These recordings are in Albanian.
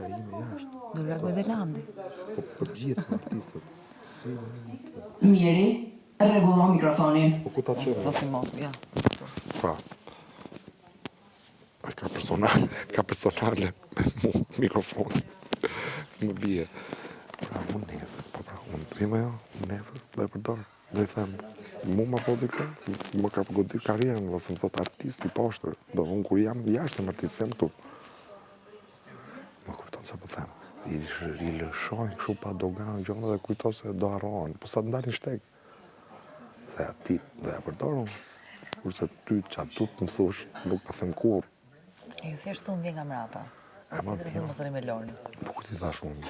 artista ime jashtë. Do largoj dhe Landi. Po për gjithë artistët. Si Miri, rregullon mikrofonin. Po ku ta çoj? Zoti mos, ja. Pra. Ka personale me mu, mikrofon. Më bie. Pra, unë nesër, unë prima jo, nesër, dhe përdor. Dhe i them, mu ma po dikta, më ka godit karierën, dhe se më thot artist i poshtër. Do unë kur jam jashtë në artist, jam këtu. Më kupton se po them. I lëshojnë kështu pa dogan, gjona dhe kujto se do harrohen. Po sa të ndalin shtek. Se ati do ja përdor unë. Kurse ty që atut më thush, nuk ta them kur. Jo, thjesht unë vjen nga mrapa. Po të rrethim mos me Lorën. Po ku ti thash unë?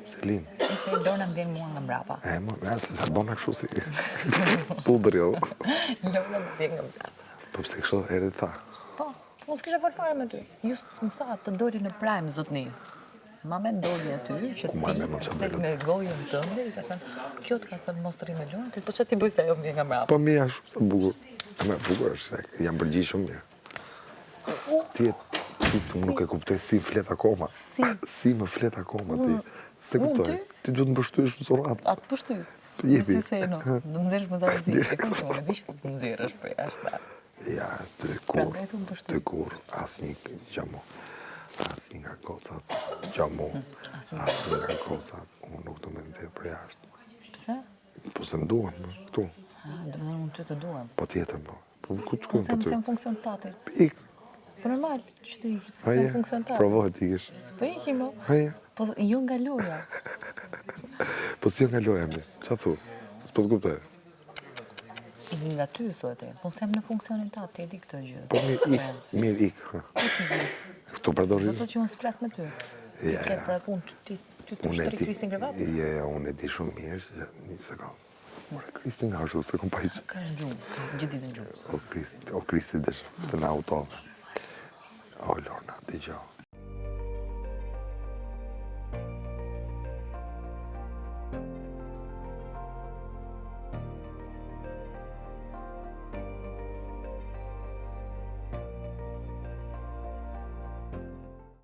Selin. Se Lorna më vjen mua nga mrapa. Se sa bona kështu si tudër jo. Lorna më vjen nga mrapa. Po pse kështu erdhi tha? Po, unë s'kisha folë fare me ty. Ju më tha të doli në Prime zotni. Ma me ndoli aty, që ti, me gojën tënde, i ka thënë, kjo të ka thënë mos të rri me Lorën, po që ti bëj se ajo më vjen nga mrapa. Po mi ashtu të bukur. Me bukur është se jam përgjigj shumë mirë. Ti nuk e kuptoj si flet akoma. Si më flet akoma ti. Se kuptoj. Ti duhet të më pështysh në surat. Atë pështyt. Jepi. Si se no, do më zesh më zarëzi. E kam që më në vishtë të më ndirësh për jashtë. Ja, të kur, asnjë gjamo. Asnjë nga gocat gjamo. Asnjë nga gocat, unë nuk do me ndirë për jashtë. Pse? Po se më duhem, këtu. Do me dhe unë ty të duhem. Po tjetër, po. Po ku të shkojmë Po po ty? se më funksion tati. Ik. Po normal, që të iki, po se më funksion tati. Provohet ikish. Po iki mo. Haje. Po jo nga loja. Po si jo nga loja mi, qa thu? S'po të kuptoj. Iki nga ty, thuete. Po se më në funksionin tati, e di këtë gjë. Po mirë ik. Këtu përdori? Do të që unë s'flas me ty. Ti flet për atë punë, ti të shtri Kristin Grvat? Ja, unë e di shumë mirë, se një sekundë. More Kristin nga është, se kom pa iqë. Ka është gjumë, gjithë ditë në gjumë. O Kristi deshë, të në autove. O Lorna, t'i gjo.